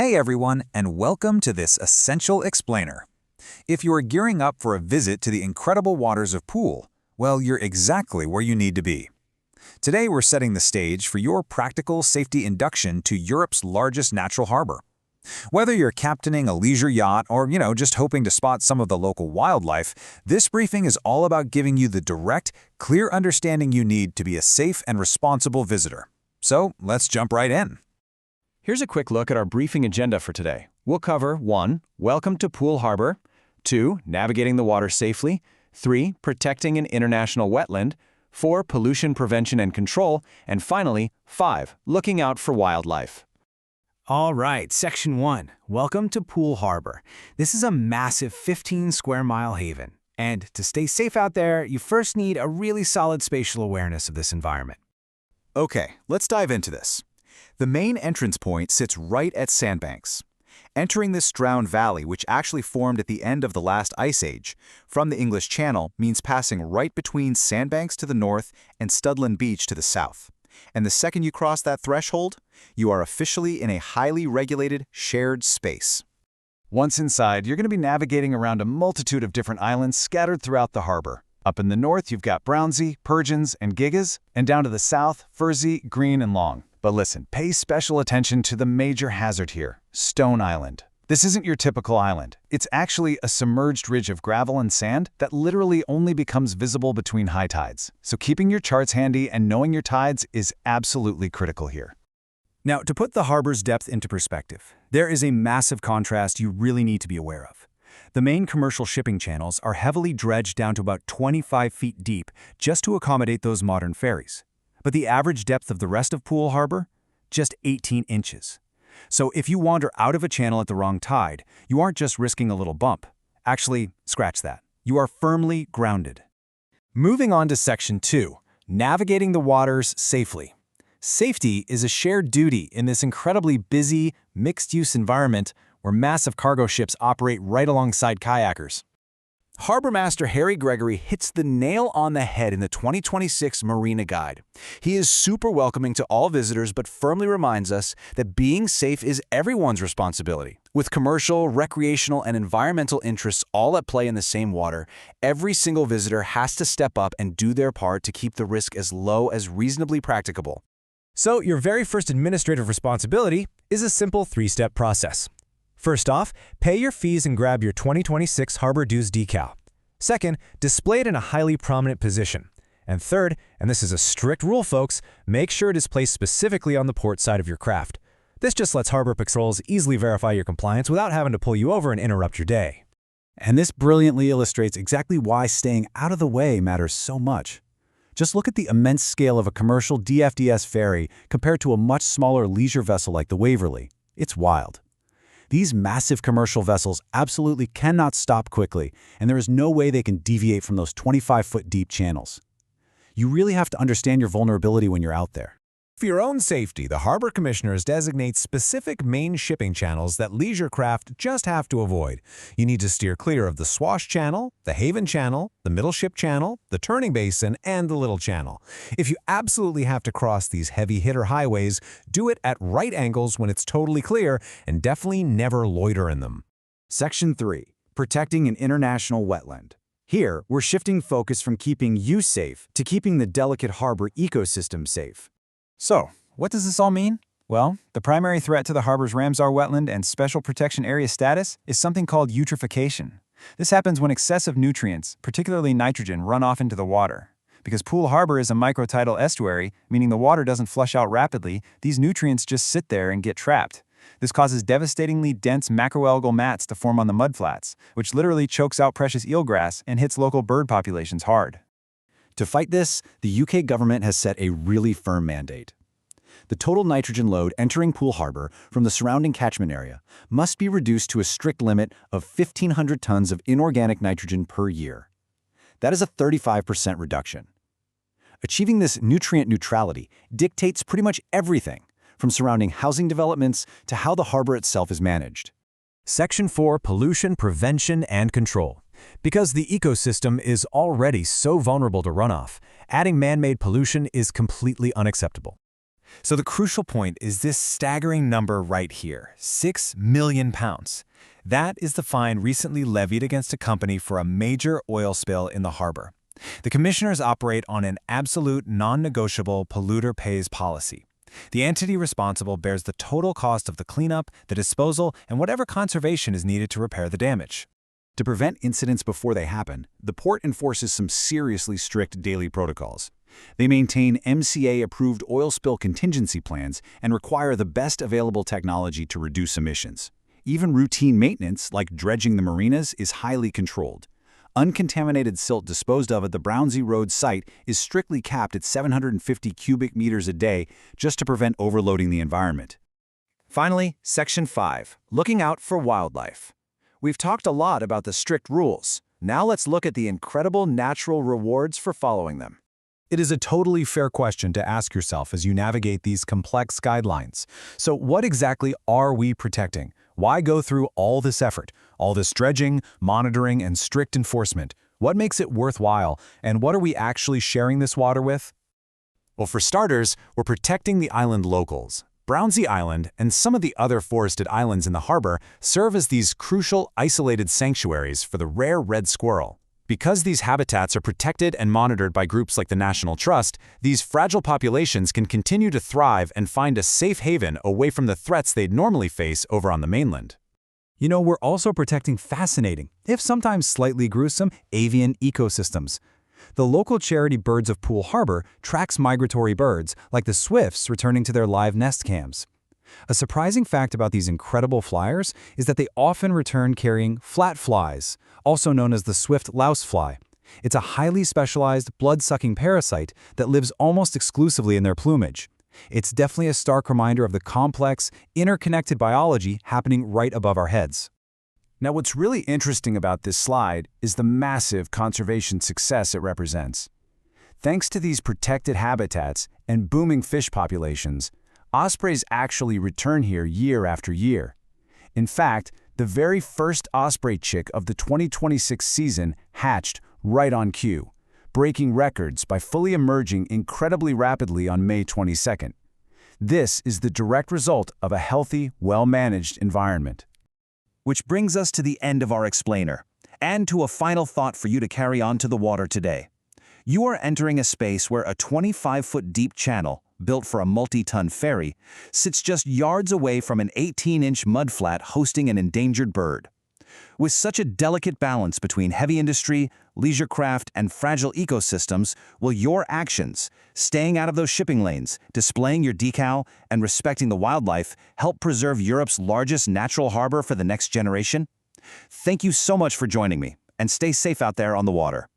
Hey everyone, and welcome to this Essential Explainer. If you are gearing up for a visit to the incredible waters of Poole, well, you're exactly where you need to be. Today we're setting the stage for your practical safety induction to Europe's largest natural harbor. Whether you're captaining a leisure yacht or, just hoping to spot some of the local wildlife, this briefing is all about giving you the direct, clear understanding you need to be a safe and responsible visitor. So let's jump right in. Here's a quick look at our briefing agenda for today. We'll cover 1. Welcome to Poole Harbor, 2. Navigating the water safely, 3. Protecting an international wetland, 4. Pollution prevention and control, and finally, 5. Looking out for wildlife. All right, Section 1. Welcome to Poole Harbor. This is a massive 15-square-mile haven. And to stay safe out there, you first need a really solid spatial awareness of this environment. Okay, let's dive into this. The main entrance point sits right at sandbanks. Entering this drowned valley, which actually formed at the end of the last ice age, from the English Channel means passing right between sandbanks to the north and Studland Beach to the south. And the second you cross that threshold, you are officially in a highly regulated, shared space. Once inside, you're going to be navigating around a multitude of different islands scattered throughout the harbor. Up in the north, you've got Brownsea, Pergens, and Gigas, and down to the south, Fursey, Green, and Long. But listen, pay special attention to the major hazard here, Stone Island. This isn't your typical island. It's actually a submerged ridge of gravel and sand that literally only becomes visible between high tides. So keeping your charts handy and knowing your tides is absolutely critical here. Now, to put the harbor's depth into perspective, there is a massive contrast you really need to be aware of. The main commercial shipping channels are heavily dredged down to about 25 feet deep just to accommodate those modern ferries. But the average depth of the rest of Poole Harbor? Just 18 inches. So if you wander out of a channel at the wrong tide, you aren't just risking a little bump. Actually, scratch that. You are firmly grounded. Moving on to Section 2, navigating the waters safely. Safety is a shared duty in this incredibly busy, mixed-use environment where massive cargo ships operate right alongside kayakers. Harbor Master Harry Gregory hits the nail on the head in the 2026 Marina Guide. He is super welcoming to all visitors but firmly reminds us that being safe is everyone's responsibility. With commercial, recreational, and environmental interests all at play in the same water, every single visitor has to step up and do their part to keep the risk as low as reasonably practicable. So your very first administrative responsibility is a simple 3-step process. First off, pay your fees and grab your 2026 Harbor Dues decal. Second, display it in a highly prominent position. And third, and this is a strict rule folks, make sure it is placed specifically on the port side of your craft. This just lets harbor patrols easily verify your compliance without having to pull you over and interrupt your day. And this brilliantly illustrates exactly why staying out of the way matters so much. Just look at the immense scale of a commercial DFDS ferry compared to a much smaller leisure vessel like the Waverly. It's wild. These massive commercial vessels absolutely cannot stop quickly, and there is no way they can deviate from those 25-foot deep channels. You really have to understand your vulnerability when you're out there. For your own safety, the Harbor Commissioners designate specific main shipping channels that leisure craft just have to avoid. You need to steer clear of the Swash Channel, the Haven Channel, the Middle Ship Channel, the Turning Basin, and the Little Channel. If you absolutely have to cross these heavy-hitter highways, do it at right angles when it's totally clear, and definitely never loiter in them. Section 3. Protecting an international wetland. Here, we're shifting focus from keeping you safe to keeping the delicate harbor ecosystem safe. So, what does this all mean? Well, the primary threat to the harbor's Ramsar wetland and special protection area status is something called eutrophication. This happens when excessive nutrients, particularly nitrogen, run off into the water. Because Poole Harbor is a microtidal estuary, meaning the water doesn't flush out rapidly, these nutrients just sit there and get trapped. This causes devastatingly dense macroalgal mats to form on the mudflats, which literally chokes out precious eelgrass and hits local bird populations hard. To fight this, the UK government has set a really firm mandate. The total nitrogen load entering Poole Harbor from the surrounding catchment area must be reduced to a strict limit of 1,500 tons of inorganic nitrogen per year. That is a 35% reduction. Achieving this nutrient neutrality dictates pretty much everything, from surrounding housing developments to how the harbor itself is managed. Section 4, Pollution Prevention and Control. Because the ecosystem is already so vulnerable to runoff, adding man-made pollution is completely unacceptable. So the crucial point is this staggering number right here, 6 million pounds. That is the fine recently levied against a company for a major oil spill in the harbor. The commissioners operate on an absolute non-negotiable polluter pays policy. The entity responsible bears the total cost of the cleanup, the disposal, and whatever conservation is needed to repair the damage. To prevent incidents before they happen, the port enforces some seriously strict daily protocols. They maintain MCA-approved oil spill contingency plans and require the best available technology to reduce emissions. Even routine maintenance, like dredging the marinas, is highly controlled. Uncontaminated silt disposed of at the Brownsea Road site is strictly capped at 750 cubic meters a day just to prevent overloading the environment. Finally, Section 5, looking out for wildlife. We've talked a lot about the strict rules. Now let's look at the incredible natural rewards for following them. It is a totally fair question to ask yourself as you navigate these complex guidelines. So what exactly are we protecting? Why go through all this effort, all this dredging, monitoring, and strict enforcement? What makes it worthwhile, and what are we actually sharing this water with? Well, for starters, we're protecting the island locals. Brownsea Island and some of the other forested islands in the harbor serve as these crucial isolated sanctuaries for the rare red squirrel. Because these habitats are protected and monitored by groups like the National Trust, these fragile populations can continue to thrive and find a safe haven away from the threats they'd normally face over on the mainland. You know, we're also protecting fascinating, if sometimes slightly gruesome, avian ecosystems. The local charity Birds of Poole Harbour tracks migratory birds, like the swifts returning to their live nest cams. A surprising fact about these incredible flyers is that they often return carrying flat flies, also known as the swift lousefly. It's a highly specialized, blood-sucking parasite that lives almost exclusively in their plumage. It's definitely a stark reminder of the complex, interconnected biology happening right above our heads. Now, what's really interesting about this slide is the massive conservation success it represents. Thanks to these protected habitats and booming fish populations, ospreys actually return here year after year. In fact, the very first osprey chick of the 2026 season hatched right on cue, breaking records by fully emerging incredibly rapidly on May 22nd. This is the direct result of a healthy, well-managed environment. Which brings us to the end of our explainer, and to a final thought for you to carry on to the water today. You are entering a space where a 25-foot deep channel, built for a multi-ton ferry, sits just yards away from an 18-inch mudflat hosting an endangered bird. With such a delicate balance between heavy industry, leisure craft, and fragile ecosystems, will your actions, staying out of those shipping lanes, displaying your decal, and respecting the wildlife, help preserve Europe's largest natural harbor for the next generation? Thank you so much for joining me, and stay safe out there on the water.